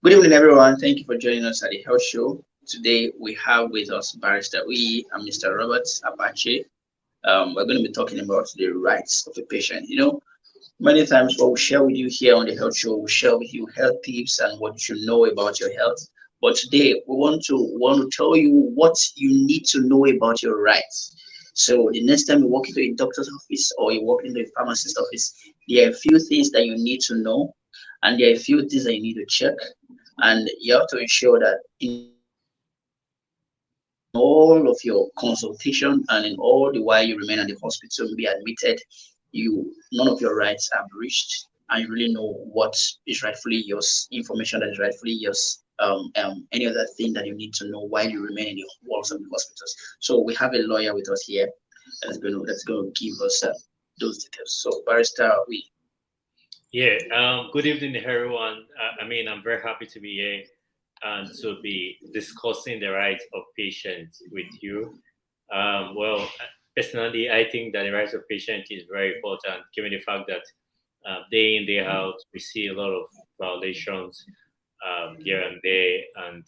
Good evening, everyone. Thank you for joining us at the Health Show. Today we have with us Barrister. We are Mr. Robert Apache. We're going to be talking about the rights of a patient. Many times what we share with you here on the Health Show, we share with you health tips and what you should know about your health. But today we want to tell you what you need to know about your rights. So the next time you walk into a doctor's office or you walk into a pharmacist office, there are a few things that you need to know, and there are a few things that you need to check, and you have to ensure that in all of your consultation and in all the while you remain at the hospital and be admitted, you none of your rights are breached, and you really know what is rightfully yours, information that is rightfully yours. Any other thing that you need to know while you remain in the walls of the hospitals. So we have a lawyer with us here that's going to give us those details. So, Barrister, we. Yeah, good evening, everyone. I'm very happy to be here and to be discussing the rights of patients with you. Personally, I think that the rights of patients is very important, given the fact that day in, day out, we see a lot of violations here and there, and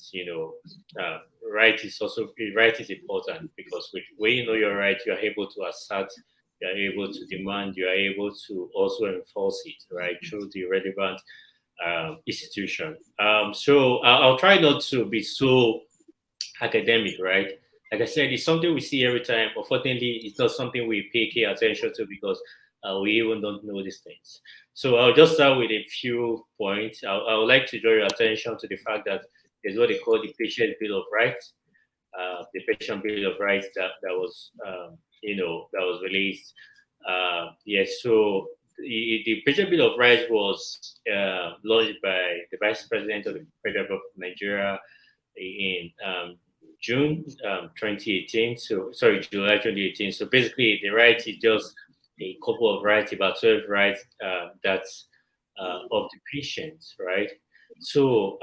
right is also right is important because when you know your right, you are able to assert, you are able to demand, you are able to also enforce it, right, through the relevant institution. So I'll try not to be so academic, right? Like I said, it's something we see every time. Unfortunately, it's not something we pay care attention to because we even don't know these things. So I'll just start with a few points. I would like to draw your attention to the fact that there's what they call the Patient Bill of Rights. The Patient Bill of Rights that was released. Yes, so the Patient Bill of Rights was launched by the Vice President of the Federal Government of Nigeria in June 2018. So sorry, July 2018. So basically, the right is just a couple of rights, about 12 rights that's of the patient, right? So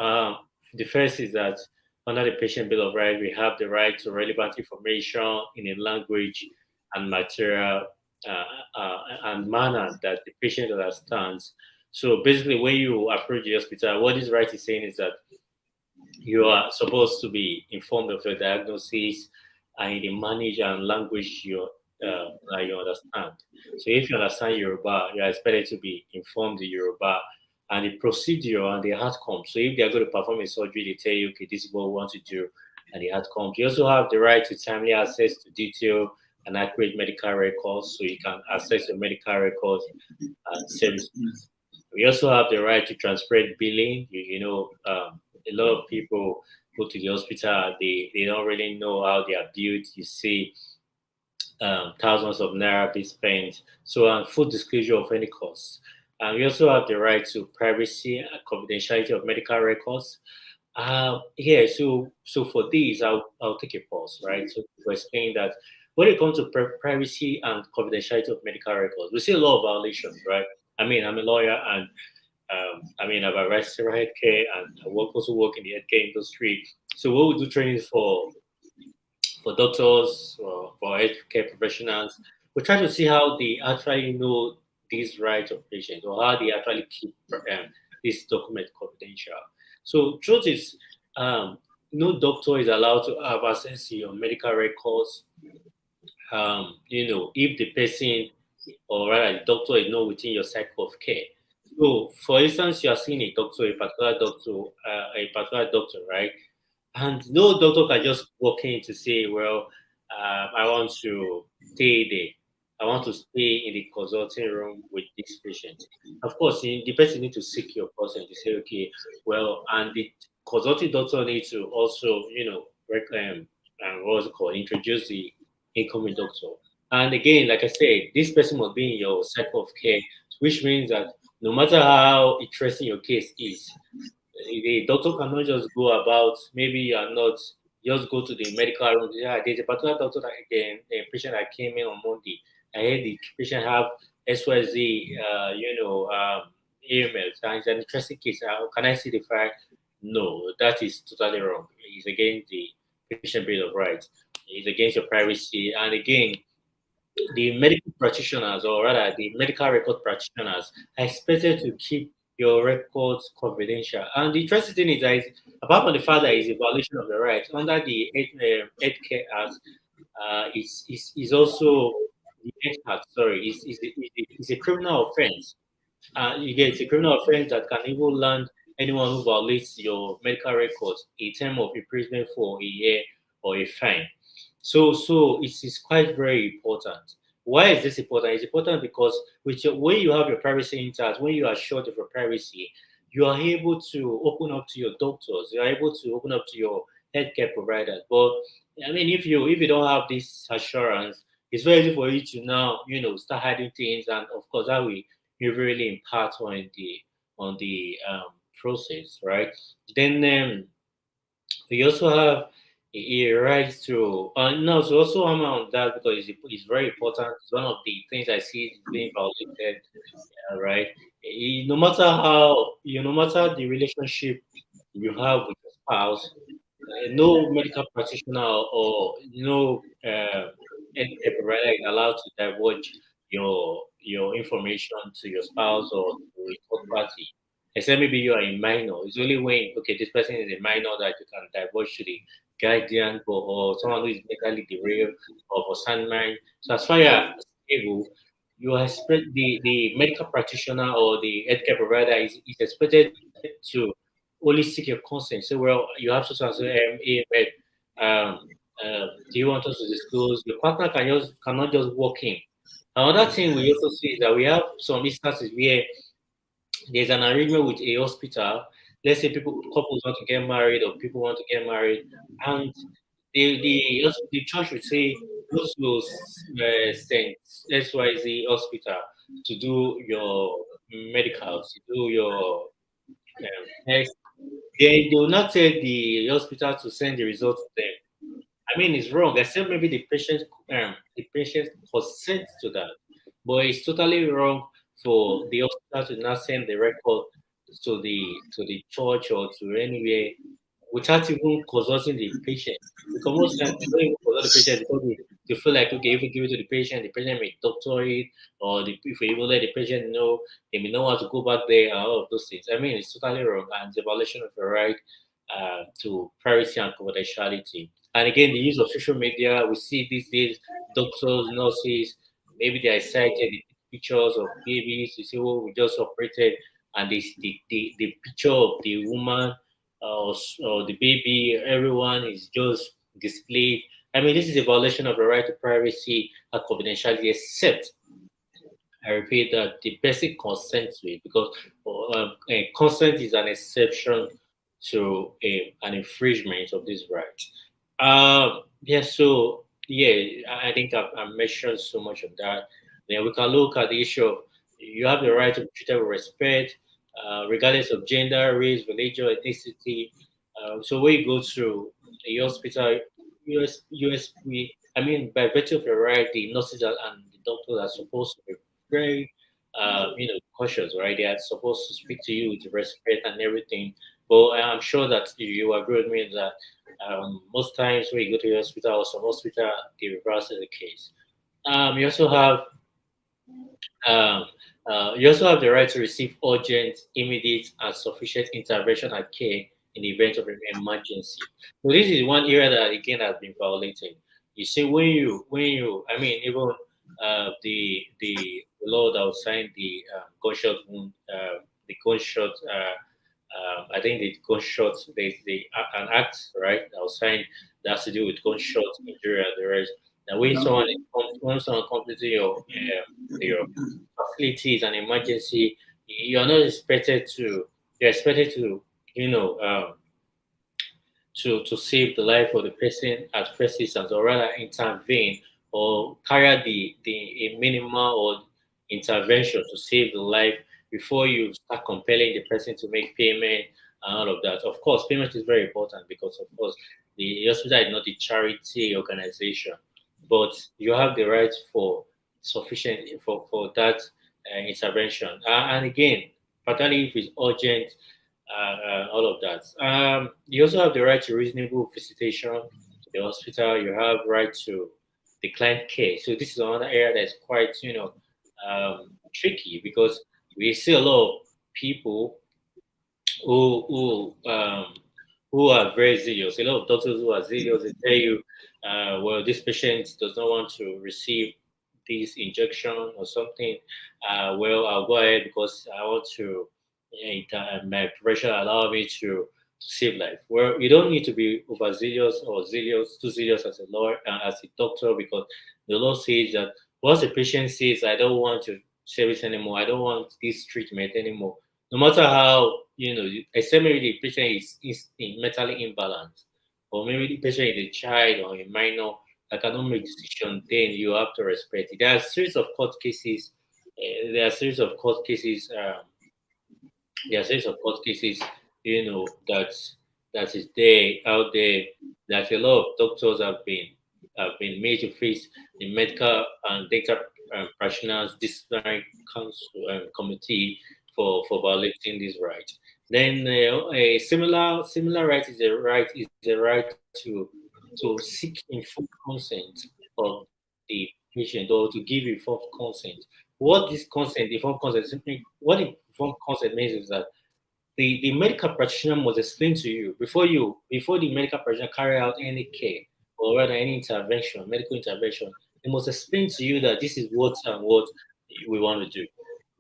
the first is that under the Patient Bill of Rights, we have the right to relevant information in a language and material and manner that the patient understands. So basically, when you approach the hospital, what this right is saying is that you are supposed to be informed of your diagnosis and in the manage and language that you understand. So if you understand Yoruba, you are expected to be informed in Yoruba and the procedure and the outcome. So if they are going to perform a surgery, they tell you, okay, this is what we want to do and the outcome. You also have the right to timely access to detailed and accurate medical records, so you can access your medical records and services. We also have the right to transparent billing. A lot of people go to the hospital, they don't really know how they are billed. You see thousands of naira be spent. So, full disclosure of any costs. We also have the right to privacy and confidentiality of medical records. So for these, I'll take a pause, right? So to explain that when it comes to privacy and confidentiality of medical records, we see a lot of violations, right? I'm a lawyer and I've arrested healthcare and also work in the healthcare industry. So what we do trainings for doctors or for healthcare professionals, we try to see how they actually know these rights of patients or how they actually keep this document confidential. So truth is, no doctor is allowed to have access to your medical records. If the person or rather the doctor is not within your cycle of care. So, for instance, you are seeing a particular doctor, right? And no doctor can just walk in to say, well, I want to stay there. I want to stay in the consulting room with this patient. Of course, the person needs to seek your consent to say, okay, well, and the consulting doctor needs to also, what's it called, introduce the incoming doctor. And again, like I said, this person must be in your cycle of care, which means that no matter how interesting your case is, the doctor cannot just go about, maybe you are not, just go to the medical room. Yeah, there's a particular doctor that the patient that came in on Monday. I heard the patient have XYZ, ailments, and it's an interesting case. Can I see the file? No, that is totally wrong. It's against the patient bill of rights. It's against your privacy. And again, the medical practitioners, or rather the medical record practitioners, are expected to keep your records confidential. And the interesting thing is that apart from the fact that it's a violation of the rights under the Healthcare Act, is also the Health Act. Sorry, is a criminal offense. You get it's a criminal offense that can even land anyone who violates your medical records a term of imprisonment for a year or a fine. So it is quite very important. Why is this important? It's important because when you have your privacy intact, when you are short of your privacy, you are able to open up to your doctors. You are able to open up to your healthcare providers. But I mean, if you don't have this assurance, it's very easy for you to now start hiding things, and of course that will really impact on the process, right? Then we also have a right to no, so also I'm on that because it's very important. It's one of the things I see being violated, right? No matter no matter the relationship you have with your spouse, no medical practitioner or no healthcare provider is allowed to divulge your information to your spouse or to a third party. Except maybe you are a minor. It's only when this person is a minor that you can divulge to the guardian or someone who is medically derailed or for sound mind. So as far as able, you are the medical practitioner or the healthcare provider is expected to only seek your consent. So, well, you have to answer, hey, babe, um, do you want us to disclose? Your partner cannot just walk in. Another thing we also see is that we have some instances where there's an arrangement with a hospital. Let's say couples want to get married or people want to get married, and the church would say go to Saint XYZ hospital to do your medicals, to do your test. They will not tell the hospital to send the results to them. I mean, it's wrong. Except maybe the patient consents to that, but it's totally wrong for the hospital to not send the record to the church or to anywhere without even consulting the patient. Because most times they don't even consult the patient because they feel like, okay, if we give it to the patient may doctor it, or if we even let the patient know, they may not want to go back there and all of those things. I mean, it's totally wrong and it's a violation of your right to privacy and confidentiality. And again, the use of social media, we see these days doctors, nurses, maybe they are excited, they take pictures of babies, you see, oh, we just operated, and the picture of the woman or the baby, everyone is just displayed. I mean, this is a violation of the right to privacy and confidentiality, except I repeat that the basic consent to it, because consent is an exception to an infringement of this right. Yeah, so yeah, I think I mentioned so much of that. Then we can look at the issue of you have the right to be treated with respect, regardless of gender, race, religion, ethnicity. So when you go to a hospital, I mean, by virtue of your right, the nurses and the doctors are supposed to be very, cautious, right? They are supposed to speak to you with respect and everything. But I'm sure that you agree with me that most times when you go to the hospital or some hospital, the reverse is the case. You also have um, the right to receive urgent, immediate, and sufficient intervention and care in the event of an emergency. So this is one area that again has been violated. You see, I mean, even the law that was signed, the gunshot wound, the gunshot. I think the gunshot, an act, right, that was signed that has to do with gunshot injury and the rest. Now, when someone comes to your facility is an emergency, you're not expected to. You're expected to, you know, um, to save the life of the person at first instance, or rather intervene or carry out the a minimal or intervention to save the life before you start compelling the person to make payment and all of that. Of course, payment is very important because, of course, the hospital is not a charity organization, but you have the right for sufficient for that intervention. And again, particularly if it's urgent, all of that. You also have the right to reasonable visitation to the hospital. You have right to decline care. So this is another area that's quite tricky because we see a lot of people who who are very zealous. A lot of doctors who are zealous, they tell you, well, this patient does not want to receive this injection or something. Well, I'll go ahead because I want to. My profession allow me to save life. Well, you don't need to be overzealous or zealous, too zealous as a lawyer, as a doctor, because the law says that once a patient says, "I don't want to service anymore. I don't want this treatment anymore," no matter how except maybe the patient is in mentally imbalanced, or maybe the patient is a child or a minor that cannot make decision, then you have to respect it. There are a series of court cases. There are a series of court cases. There are series of court cases, that is there out there, that a lot of doctors have been made to face the medical and data practitioners disciplinary council committee for violating this right. Then a similar right is a right to seek informed consent of the patient, or to give informed consent. What this consent, informed consent, simply what informed consent means is that the medical practitioner must explain to you before the medical practitioner carry out any care, or rather any intervention, medical intervention. They must explain to you that this is what and what we want to do.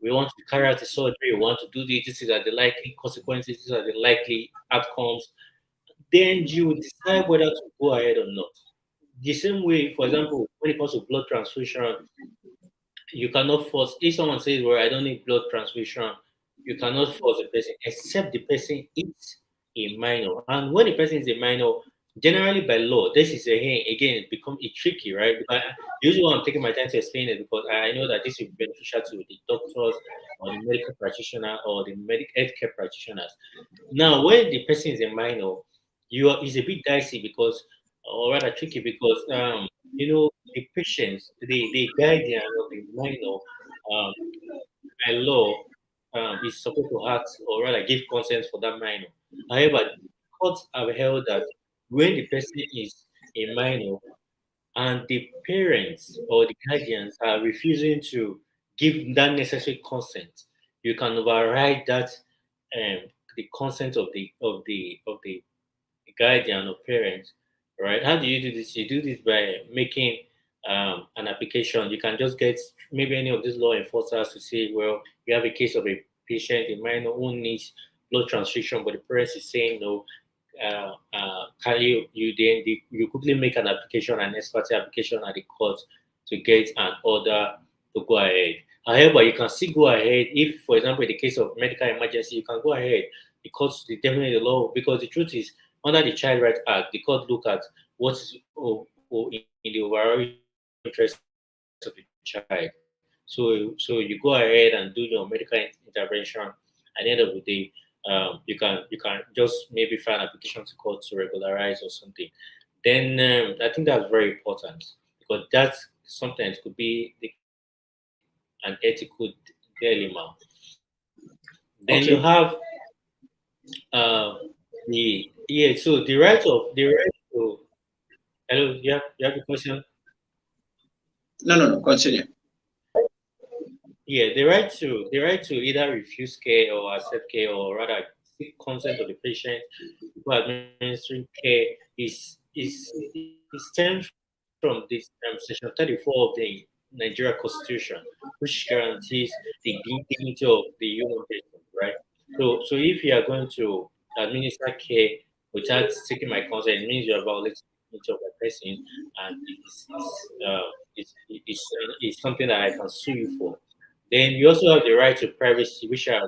We want to carry out a surgery. We want to do this. These are the likely consequences. These are the likely outcomes. Then you decide whether to go ahead or not. The same way, for example, when it comes to blood transfusion, you cannot force. If someone says, "Well, I don't need blood transfusion," you cannot force the person, except the person is a minor. And when the person is a minor, generally by law, this is again it become a tricky, right? Because usually I'm taking my time to explain it, because I know that this will be beneficial to the doctors or the medical practitioner or the medical healthcare practitioners. Now, when the person is a minor, is a bit dicey, because, or rather tricky, because the patients, the guardian of the minor, um, by law, is supposed to ask, or rather give consent for that minor. However, courts have held that when the person is a minor and the parents or the guardians are refusing to give that necessary consent, you can override that, the consent of the guardian or parents, right? How do you do this? You do this by making an application. You can just get maybe any of these law enforcers to say, well, you have a case of a patient, a minor who needs blood transfusion, but the parents is saying no. Can you quickly make an application, an expert application at the court to get an order to go ahead. However, you can still go ahead if, for example, in the case of medical emergency, you can go ahead because definitely the law. Because the truth is, under the Child Rights Act, the court look at what is in the overall interest of the child. So you go ahead and do your medical intervention. At the end of the day, you can just maybe file an application to court to regularize or something. Then I think that's very important, because that sometimes could be an ethical dilemma. Then you have Okay. the yeah. So the right to hello. You have a question. No, no, no. Continue. Yeah, the right to either refuse care or accept care, or rather seek consent of the patient who administering care is stems from this section 34 of the Nigeria Constitution, which guarantees the dignity of the human person, right? So if you are going to administer care without seeking my consent, it means you are violating the dignity of the person, and it's something that I can sue you for. Then you also have the right to privacy, which I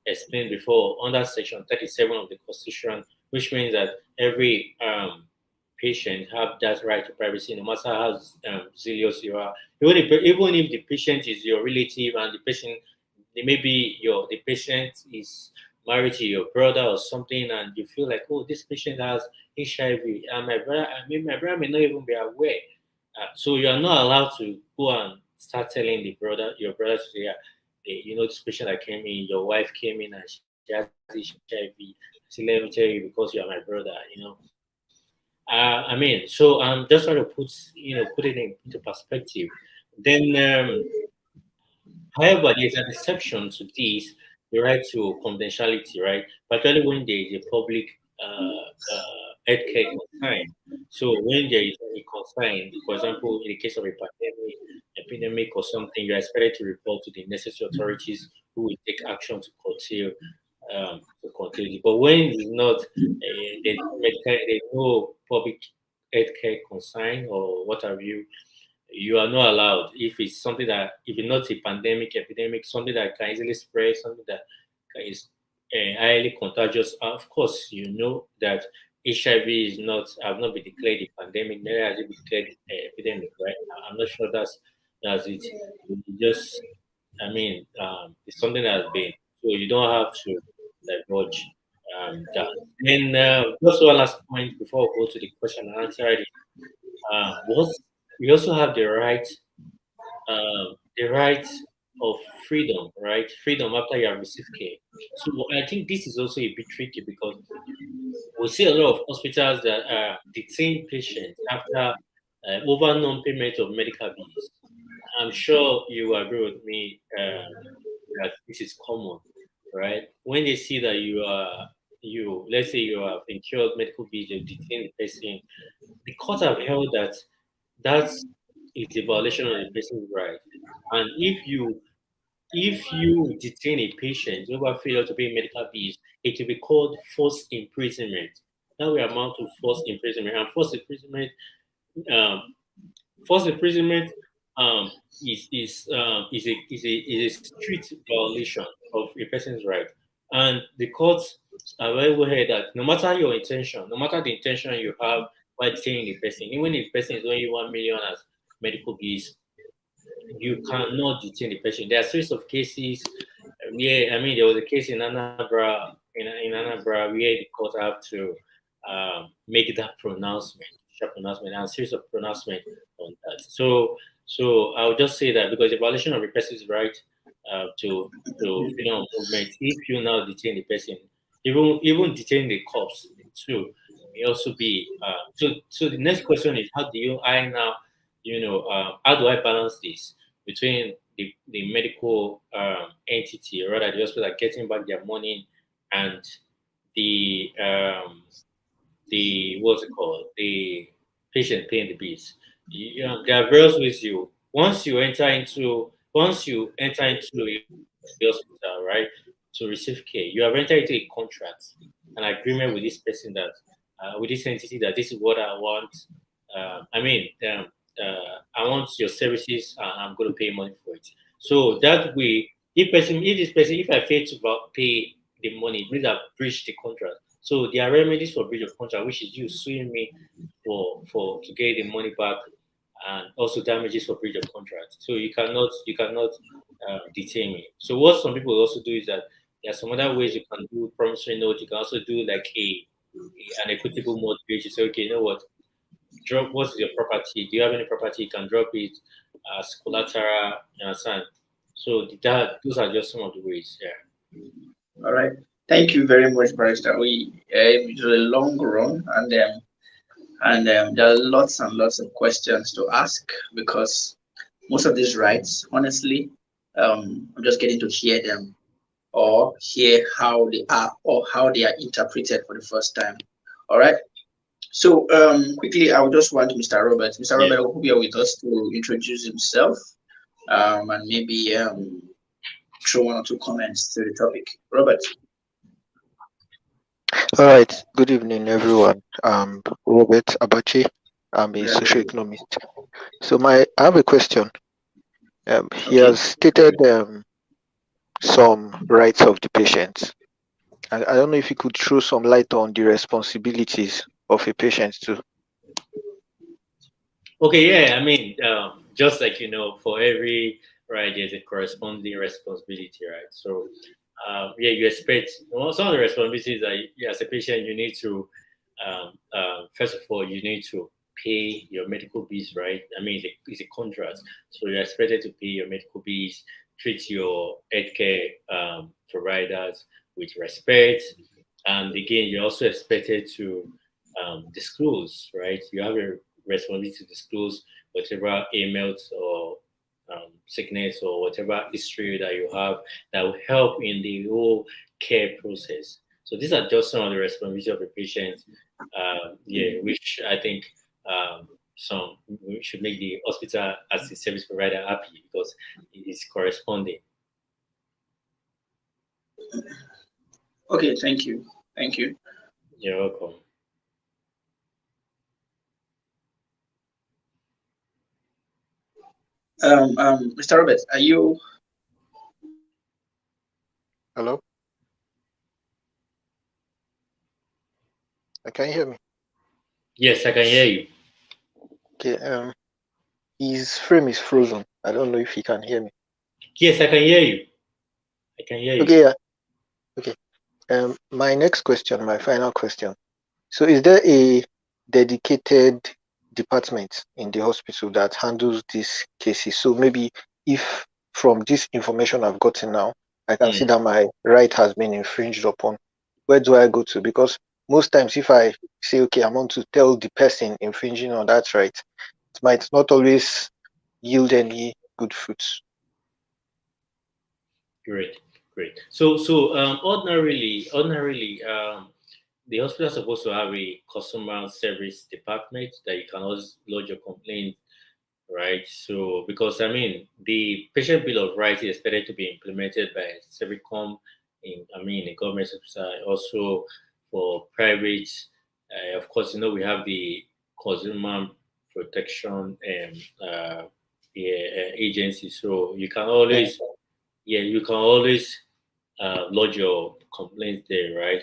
explained before under Section 37 of the Constitution, which means that every patient have that right to privacy, no matter how zealous you are. Even if the patient is your relative, and the patient, maybe the patient is married to your brother or something, and you feel like, oh, this patient has HIV, and my brother may not even be aware. So you are not allowed to go and start telling your brother to say, yeah, this patient that came in, your wife came in and she has HIV. So let me tell you because you are my brother. So I'm just trying to put it into perspective. Then, however, there's an exception to this. the right to confidentiality, right? Particularly when there is a public healthcare concern. So when there is a concern, for example, in the case of a pandemic, epidemic or something, you're expected to report to the necessary authorities who will take action to curtail it. But when it's not, there's no public healthcare concern or what have you, you are not allowed. If it's something that, if it's not a pandemic, epidemic, something that can easily spread, something that is highly contagious, of course, you know that HIV is not, have not been declared a pandemic, neither has it been declared epidemic, right? I'm not sure that's it. You just, I mean, it's something that has been, so you don't have to divulge that. And just one last point before we go to the question and answer it. What we also have the right of freedom, right? Freedom after you have received care. So I think this is also a bit tricky because we see a lot of hospitals that detain patients after over non-payment of medical bills. I'm sure you agree with me that this is common, right? When they see that let's say you have incurred medical bills, you detain the person. The court have held that that is a violation of the person's right. And if you detain a patient over failure to pay medical bills, it will be called forced imprisonment. That will amount to forced imprisonment. And um, forced imprisonment is a strict violation of a person's right. And the courts are very well aware that no matter your intention, no matter the intention you have by detaining the person, even if the person is only 1 million as medical bills, you cannot detain the patient. There are series of cases. Yeah, I mean, there was a case in Anambra where the court have to make that pronouncement, sharp pronouncement, and a series of pronouncement on that. So I'll just say that because the violation of a person's right to freedom of movement, if you now detain the person, even detain the corpse too, may also be. So the next question is, how do you I now, how do I balance this between the medical entity, or rather the hospital getting back their money, and the what's it called, the patient paying the bills. There are various ways once you enter into the hospital, right, to receive care, you have entered into a contract, an agreement with this person that with this entity that this is what I want. I want your services, and I'm going to pay money for it. So that way, if I fail to pay the money, it means I've breached the contract. So there are remedies for breach of contract, which is you suing me for to get the money back, and also damages for breach of contract. So you cannot detain me. So what some people also do is that there are some other ways you can do promissory note. You can also do like an equitable mortgage. You say, okay, you know what? Drop what's your property? Do you have any property? You can drop it as collateral. You understand? So those are just some of the ways. Yeah. All right. Thank you very much, Barrister. It was a long run, and there are lots and lots of questions to ask because most of these rights, honestly, I'm just getting to hear them or hear how they are or how they are interpreted for the first time. All right. So quickly, I would just want Mr. Robert. Mr. Yeah. Robert will be here with us to introduce himself and maybe throw one or two comments to the topic. Robert. All right. Good evening, everyone. Robert Abache. I'm a Yeah. socioeconomist. So I have a question. He Okay. has stated some rights of the patient. I don't know if you could throw some light on the responsibilities of a patient too. Okay, yeah. I mean, just like for every right, there's a corresponding responsibility, right? So, yeah, you expect some of the responsibilities that as a patient you need to, first of all, you need to pay your medical bills, right? I mean, it's a contract, so you're expected to pay your medical bills, treat your healthcare providers with respect, and again, you're also expected to disclose, right? You have a responsibility to disclose whatever emails or sickness or whatever history that you have that will help in the whole care process. So these are just some of the responsibilities of a patient, which I think some we should make the hospital as a service provider happy because it is corresponding. Okay, thank you. Thank you. You're welcome. Mr. Robert, are you? Hello? Can you hear me? Yes, I can hear you. Okay, his frame is frozen. I don't know if he can hear me. Yes, I can hear you. I can hear you. Okay, yeah. Okay. My next question, my final question. So is there a dedicated department in the hospital that handles these cases? So maybe if from this information I've gotten now, I can see that my right has been infringed upon, where do I go to? Because most times if I say, okay, I want to tell the person infringing on that right, it might not always yield any good fruits. Great. So ordinarily, the hospital is supposed to have a customer service department that you can always lodge your complaint, right? So because I mean the patient bill of rights is expected to be implemented by Servicom in government hospital, also for private. Of course, we have the consumer protection agency, so you can always lodge your complaints there, right?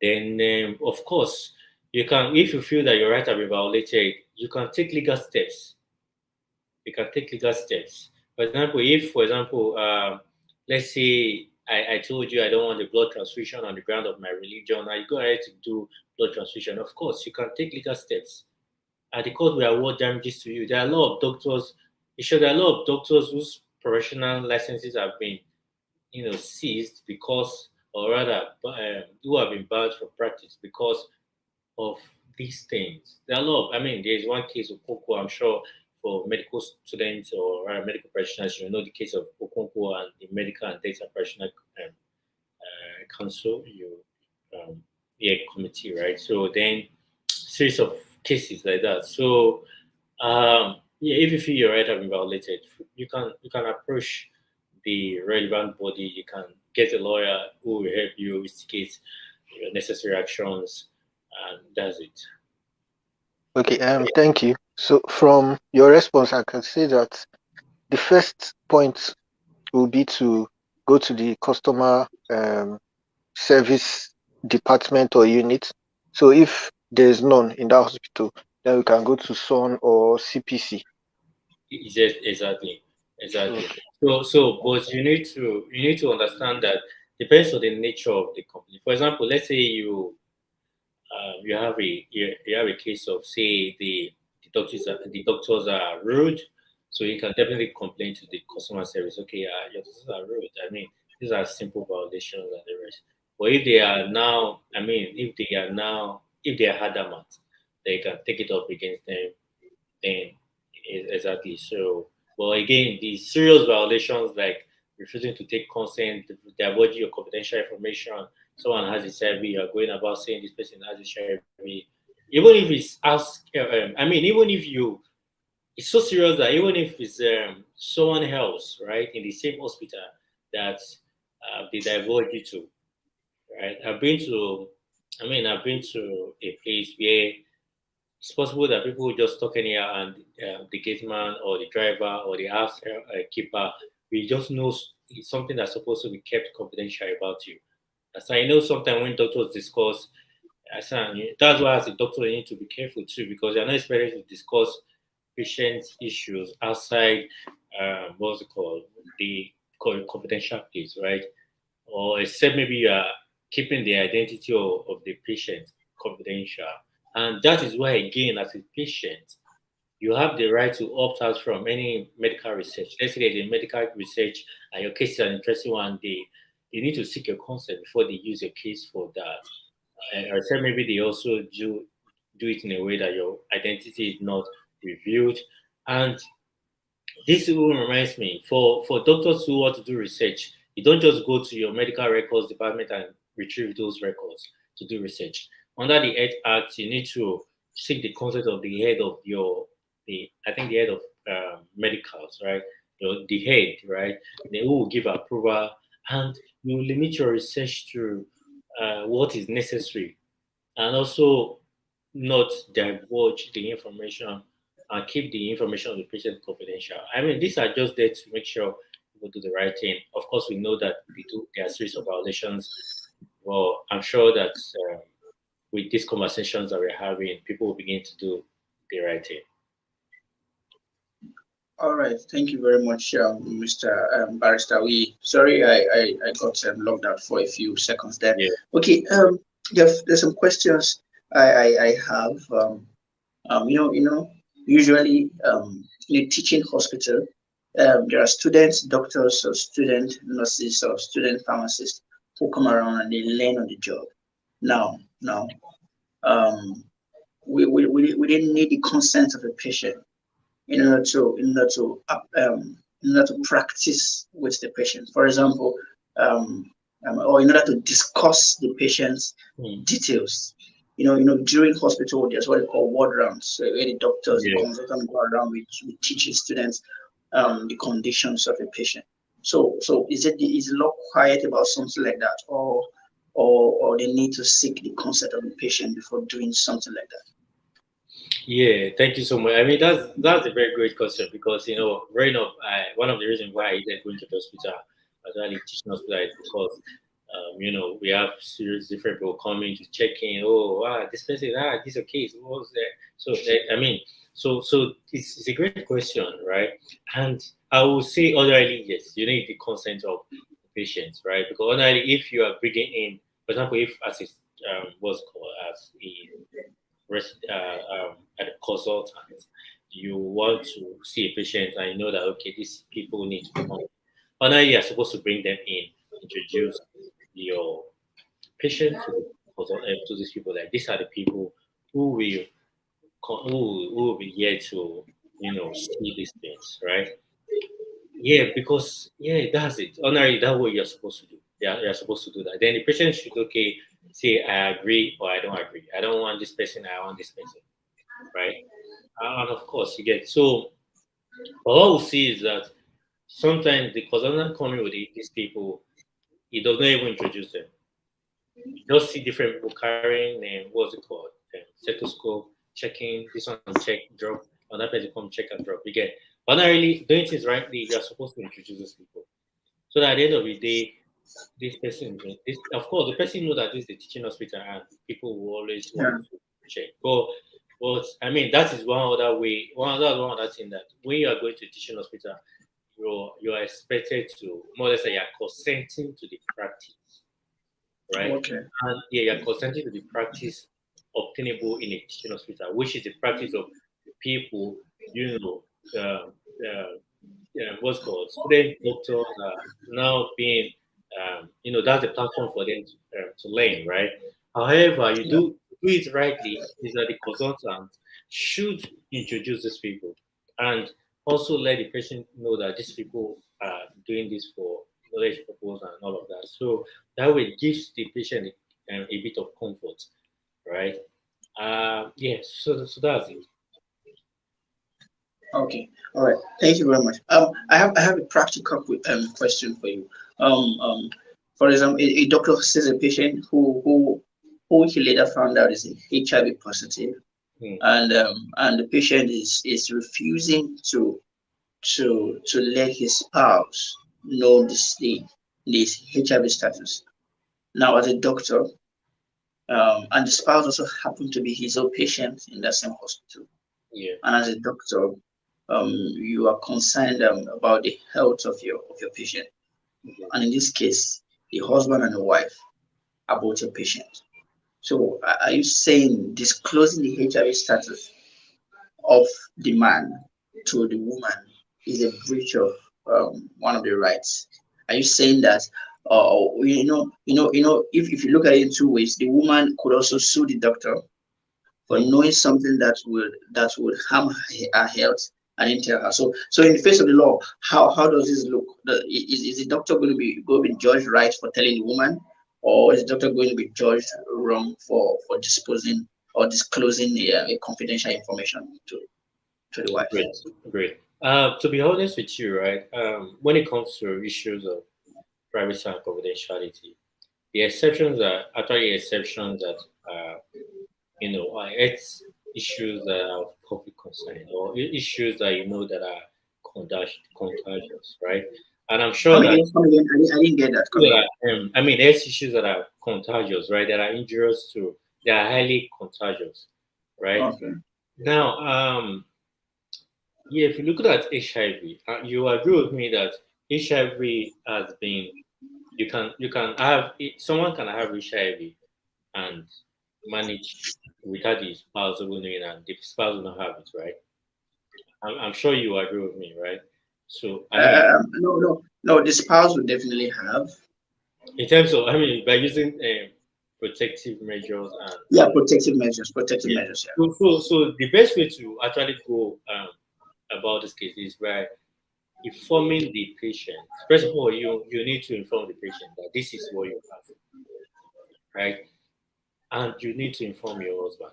Then, of course, you can, if you feel that your rights have been violated, you can take legal steps. For example, let's say I told you I don't want a blood transfusion on the ground of my religion, I go ahead to do blood transfusion. Of course, you can take legal steps. And the court will award damages to you. There are a lot of doctors. There are a lot of doctors whose professional licenses have been seized because, or rather, who have been barred from practice because of these things. There are a lot. There's one case of Okonkwo. I'm sure for medical students or medical practitioners, you know the case of Okonkwo and the Medical and Data Practitioner Council, committee, right? So then, series of cases like that. So if you feel your right have been violated, you can approach the relevant body. You can get a lawyer who will help you instigate your necessary actions, and that's it. Okay, thank you. So from your response, I can say that the first point will be to go to the customer service department or unit. So if there's none in that hospital, then we can go to SON or CPC. Exactly. But you need to understand that depends on the nature of the company. For example, let's say you have a case of, say, the doctors are rude, so you can definitely complain to the customer service. Okay, your doctors are rude. These are simple violations and the rest. But if they are now, if they are adamant, they can take it up against them. Then exactly. So, but again, the serious violations like refusing to take consent, divulging your confidential information, someone has HIV, you're going about saying this person has HIV, even if it's even if it's so serious that even if it's someone else, right, in the same hospital that they divulge you to, right? I've been to a place where it's possible that people will just talk anyhow, and the gateman or the driver or the house keeper, we just know it's something that's supposed to be kept confidential about you. So I know sometimes when doctors discuss, that's why as a doctor you need to be careful too, because you're not expected to discuss patients' issues outside what's it called, the confidential place, right? Or except maybe you are keeping the identity of the patient confidential. And that is why, again, as a patient, you have the right to opt out from any medical research. Let's say there's a medical research and your case is an interesting one, they need to seek your consent before they use your case for that. And or except maybe they also do it in a way that your identity is not revealed. And This even reminds me, for doctors who want to do research, you don't just go to your medical records department and retrieve those records to do research. Under the Health Act, you need to seek the consent of the head of I think the head of medicals, right? The head, right? They will give approval, and you limit your research to what is necessary, and also not divulge the information and keep the information of the patient confidential. I mean, these are just there to make sure people do the right thing. Of course, we know that there are series of violations. Well, I'm sure that with these conversations that we're having, people will begin to do the right thing. All right, thank you very much, Mr. Barrister. Sorry, I got logged out for a few seconds there. Yeah. Okay, there's some questions I have. Usually in a teaching hospital, there are students, doctors, or student nurses, or student pharmacists who come around and they learn on the job. Now, um, we didn't need the consent of a patient in order to practice with the patient. For example, or in order to discuss the patient's details. During hospital, there's what they call ward rounds. So where the doctors, the consultant go around with teaching students the conditions of a patient. So is the law quiet about something like that, or they need to seek the consent of the patient before doing something like that? Yeah, thank you so much. I mean, that's a very great question because growing up, one of the reasons why I didn't go into the hospital, actually teaching hospital, is because we have serious different people coming to check in. Oh, this person, this okay. So what was there? So I mean, so it's a great question, right? And I will say ordinarily, yes, you need the consent of the patients, right? Because ordinarily, if you are bringing in, for example, if as a what's called as a consultant, you want to see a patient and you know that okay, these people need to come. Ordinarily, you are supposed to bring them in, introduce your patient to these people. Like these are the people who will be here to see these things, right? Yeah, because that's it. Ordinarily, that's what you're supposed to do. Yeah, you're supposed to do that. Then the patient should say I agree or I don't agree. I don't want this person. I want this person, right? And of course, you get so. What we'll see is that sometimes the consultant coming with these people, he does not even introduce them. You just see different people carrying what's it called? Stethoscope, checking, this one check, drop, another person come check and drop. You get ordinarily doing things rightly, you're supposed to introduce those people. So that at the end of the day, this person, of course, the person know that this is the teaching hospital and people will always want to check. But I mean, that is one other way, one other thing that when you are going to teaching hospital, you're expected to more or less say you're consenting to the practice, right? Okay. And you're consenting to the practice obtainable in a teaching hospital, which is the practice of people, what's called student doctors now being, that's a platform for them to learn, right? However, you do it rightly is that the consultant should introduce these people and also let the patient know that these people are doing this for knowledge purpose and all of that. So that way it gives the patient a bit of comfort, right? Yes, so that's it. Okay. All right. Thank you very much. I have a practical question for you. For example, a doctor sees a patient who he later found out is HIV positive, and the patient is refusing to let his spouse know this HIV status. Now, as a doctor, and the spouse also happened to be his own patient in that same hospital. Yeah. And as a doctor, you are concerned about the health of your patient. And in this case, the husband and the wife are both your patient. So are you saying disclosing the HIV status of the man to the woman is a breach of one of the rights? Are you saying that if you look at it in two ways, the woman could also sue the doctor for knowing something that would harm her health, I didn't tell her. So in the face of the law, how does this look? Is the doctor going to be judged right for telling the woman, or is the doctor going to be judged wrong for disposing or disclosing a confidential information to the wife? Great, great. To be honest with you, right? When it comes to issues of privacy and confidentiality, the exceptions are actually exceptions that are it's issues that are of public concern or issues that that are contagious, right? And I'm sure Come that again, come again. I didn't get that. Come again. there's issues that are contagious, right? That are injurious to, they are highly contagious, right? Okay. Now, yeah, if you look at HIV, you agree with me that HIV has been, you can have someone can have HIV and manage without the spouse even knowing, and the spouse will not have it, right? I'm sure you agree with me, right? So I mean, No. The spouse would definitely have. in terms of, I mean, by using protective measures and Yeah, protective measures. Protective yeah. measures. Yeah. So the best way to actually go about this case is by informing the patient. First of all, you need to inform the patient that this is what you have, right? And you need to inform your husband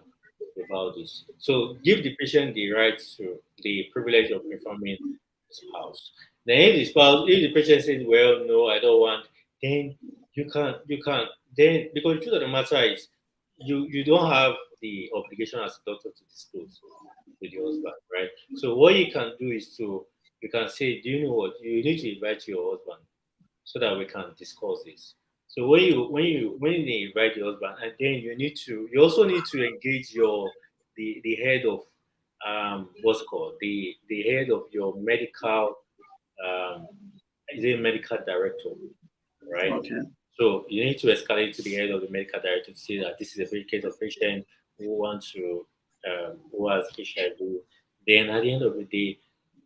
about this. So give the patient the right to the privilege of informing the spouse. Then if the patient says, well, no, I don't want, then you can then, because the truth of the matter is you don't have the obligation as a doctor to disclose with your husband, right? So what you can do is you can say, do you know what? You need to invite your husband so that we can discuss this. So when you invite your husband, and then you also need to engage the head of what's it called, the head of your medical, um is a medical director, right? Okay. So you need to escalate to the head of the medical director to say that this is a very case of patient who wants to who has HIV. Then at the end of the day,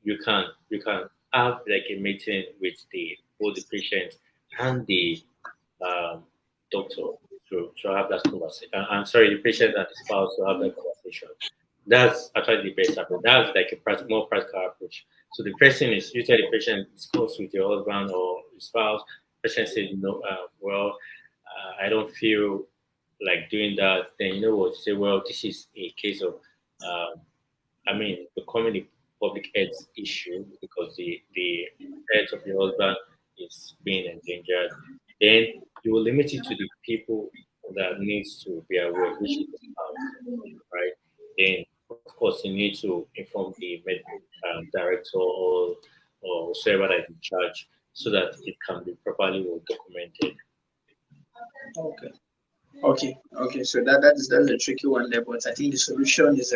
you can have like a meeting with the both the patient and the um, doctor to have that conversation. I'm sorry, the patient and the spouse to have that conversation. That's actually the best approach. That's like a more practical approach. So the person is, you tell the patient, discuss with your husband or your spouse. Patient says, I don't feel like doing that. Then you know what? You say, well, this is a case of, um, becoming a public health issue because the health of your husband is being endangered. Then you will limit it to the people that needs to be aware, which is the spouse, right? Then of course you need to inform the director or whoever that is in charge so that it can be properly well documented. Okay. Okay. So that's a tricky one there, but I think the solution is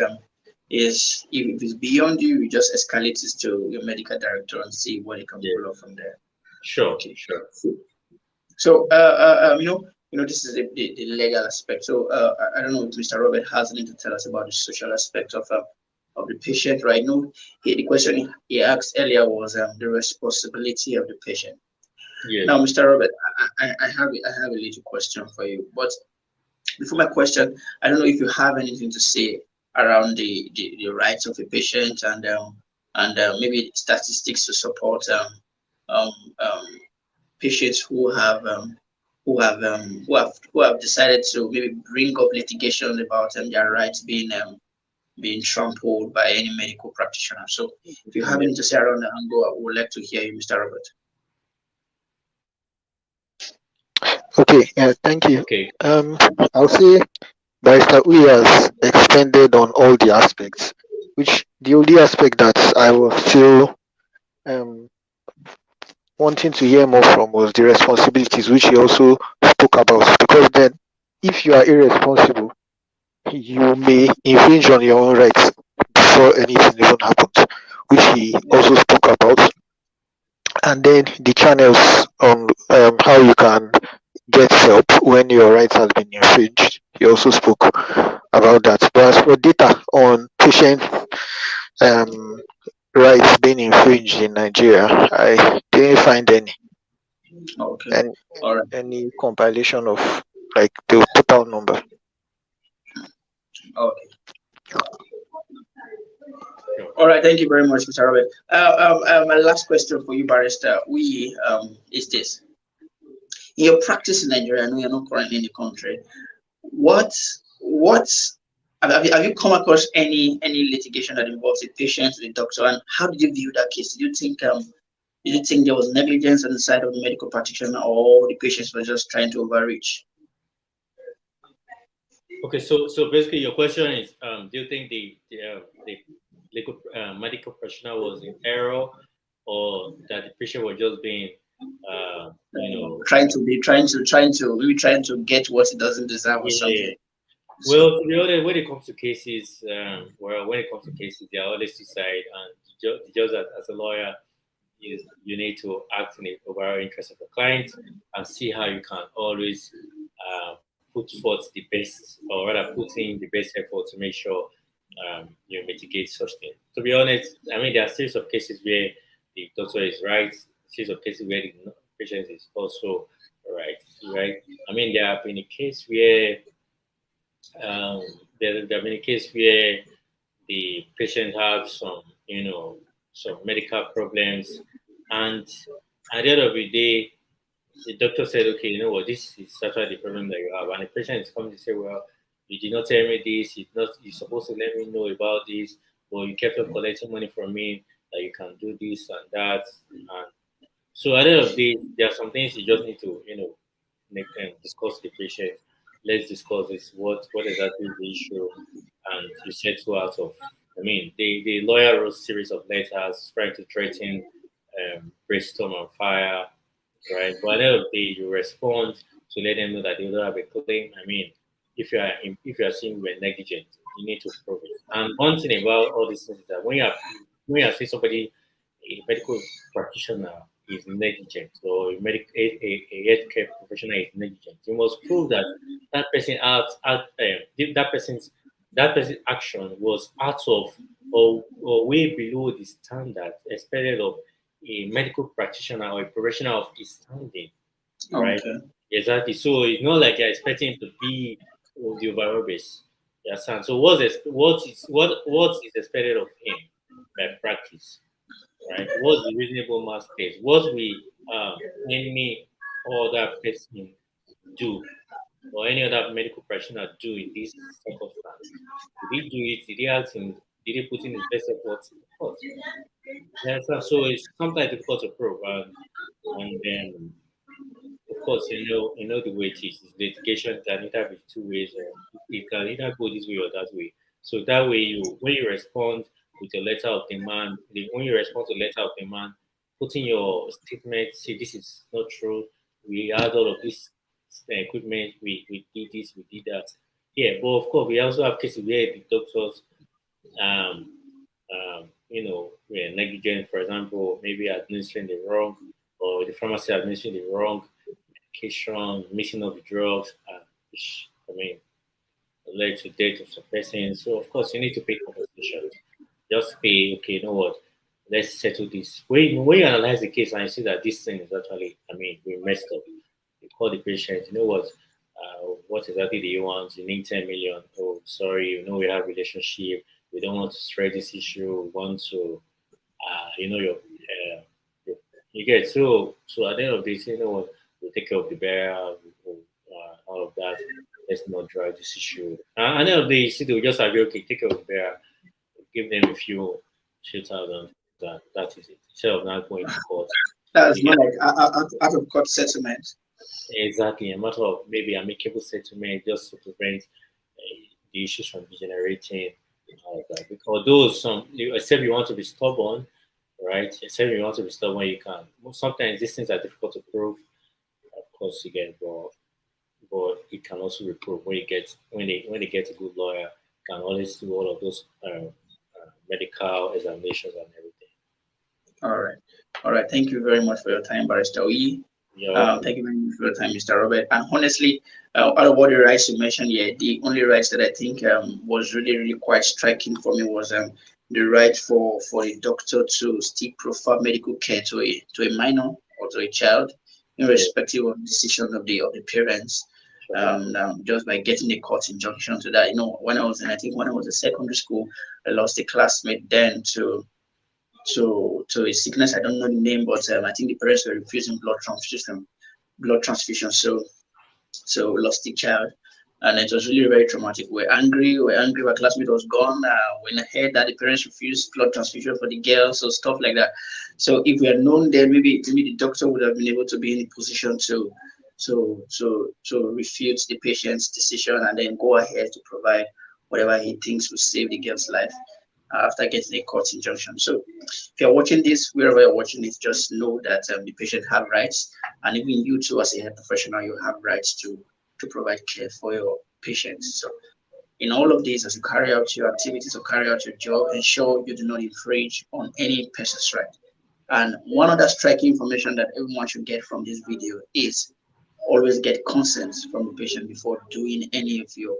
if it's beyond you, you just escalate it to your medical director and see what he can Yeah, pull off from there. sure, Okay. sure. So this is the legal aspect. So I don't know if Mr. Robert has anything to tell us about the social aspect of the patient right now. The question he asked earlier was the responsibility of the patient. Yes. Now, Mr. Robert, I have a little question for you. But before my question, I don't know if you have anything to say around the rights of a patient and maybe statistics to support um, um, patients who have decided to maybe bring up litigation about their rights being trampled by any medical practitioner. So if you have anything to say around the angle, I would like to hear you, Mr. Robert. Okay, yeah, thank you. Okay. I'll say Barrister Uy has expanded on all the aspects, which the only aspect that I was still um, wanting to hear more from was the responsibilities, which he also spoke about. Because then, if you are irresponsible, you may infringe on your own rights before anything even happens, which he also spoke about. And then the channels on how you can get help when your rights has been infringed. He also spoke about that. But as for data on patient um, rights being infringed in Nigeria, I didn't find Okay. and All right. any compilation of like the total number. Okay. Sure. All right. right, thank you very much, Mr. Robert. My last question for you, Barrister, is this: in your practice in Nigeria, I know you're not currently in the country. What have you come across any litigation that involves a patient with a doctor, and how did you view that case? Did you think there was negligence on the side of the medical practitioner, or the patients were just trying to overreach? Okay, so basically your question is, do you think the legal, medical professional was in error, or that the patient was just being, Trying to get what he doesn't deserve or yeah. something? Well, to be honest, when it comes to cases, when it comes to cases, there are always two sides, and just as a lawyer, you need to act in the overall interest of the client and see how you can always put forth the best, or rather put in the best effort to make sure you mitigate such things. To be honest, I mean, there are series of cases where the doctor is right, series of cases where the patient is also right, right? I mean, there have been a case where there have been a case where the patient have some, some medical problems, and at the end of the day, the doctor said, okay, you know what, this is actually the problem that you have. And the patient is coming to say, well, you did not tell me this, you're supposed to let me know about this, but you kept on collecting money from me that you can do this and that. And so at the end of the day, there are some things you just need to, discuss with the patient. Let's discuss this. What exactly is the issue? And you settle out of. I mean, the lawyer wrote a series of letters trying to threaten brainstorm and fire, right? But at the end of the day, you respond to let them know that they don't have a claim. I mean, if you are seeing we're negligent, you need to prove it. And one thing about all these things is that when you are seeing somebody, a medical practitioner is negligent, or a healthcare professional is negligent, you must prove that that person that person's action was out of, or way below the standard expected of a medical practitioner or a professional of his standing, right? Okay. Exactly. So it's not like you're expecting him to be the overall base. You understand? So what is expected of him by practice, right? What's the reasonable mass test? What will any other person do, or any other medical practitioner do in this circumstance? Did he do it? Did he ask him? Did he put in his best effort? Of course. Yeah, so it's sometimes difficult to prove, and then of course you know the way it is. Litigation can either be two ways, or it can either go this way or that way. So that way, when you respond with a letter of demand, when you respond to letter of demand, putting your statement, say this is not true. We had all of this equipment. We did this. We did that. Yeah, but of course, we also have cases where the doctors um, were negligent. For example, maybe administering the wrong, or the pharmacy administering the wrong medication, mixing up the drugs, which I mean led to death of some person. So of course, you need to pay compensation. Just pay. Okay, you know what? Let's settle this. When you analyze the case and you see that this thing is actually, I mean, we messed up. You call the patient. You know what exactly do you want? You need 10 million. Oh, sorry, we have relationship. We don't want to spread this issue. We want to, you get so at the end of the day, we'll take care of the bearer, all of that. Let's not drive this issue. At the end of the day, you see, they'll just agree, okay, take care of the bearer, give them a few thousand. That is it. Instead of not going to court. That's more like out of court settlement. Exactly, a matter of maybe amicable settlement just to prevent the issues from degenerating. Because those except you want to be stubborn, right? Except you want to be stubborn, you can. Sometimes these things are difficult to prove. Of course, you get involved, but it can also be proved when they get a good lawyer. Can always do all of those medical examinations and everything. All right. Thank you very much for your time, Barrister. Thank you very much for your time, Mr. Robert. And honestly, out of all the rights you mentioned here, the only rights that I think was really, really quite striking for me was the right for a doctor to still provide medical care to a minor or to a child, irrespective of the decision of the parents. just by getting a court injunction to that. When I was in secondary school, I lost a classmate then to a sickness. I don't know the name, but I think the parents were refusing blood transfusion. So lost the child, and it was really very traumatic. We're angry. My classmate was gone. When I heard that the parents refused blood transfusion for the girl, so stuff like that. So if we had known then, maybe the doctor would have been able to be in a position to refute the patient's decision and then go ahead to provide whatever he thinks will save the girl's life after getting a court injunction. So if you're watching this, wherever you're watching it, just know that the patient have rights, and even you too, as a health professional, you have rights to provide care for your patients. So in all of these, as you carry out your activities or carry out your job, ensure you do not infringe on any person's right. And one other striking information that everyone should get from this video is always get consent from the patient before doing any of your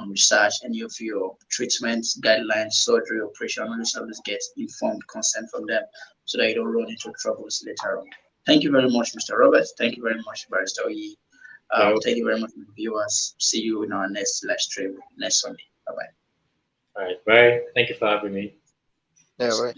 research, any of your treatments, guidelines, surgery, operation. Always get informed consent from them so that you don't run into troubles later on. Thank you very much, Mr. Roberts. Thank you very much, Barrister Oyi. Thank you very much, viewers. See you in our next live stream next Sunday. Bye-bye. All right, bye. Thank you for having me. Yeah, right.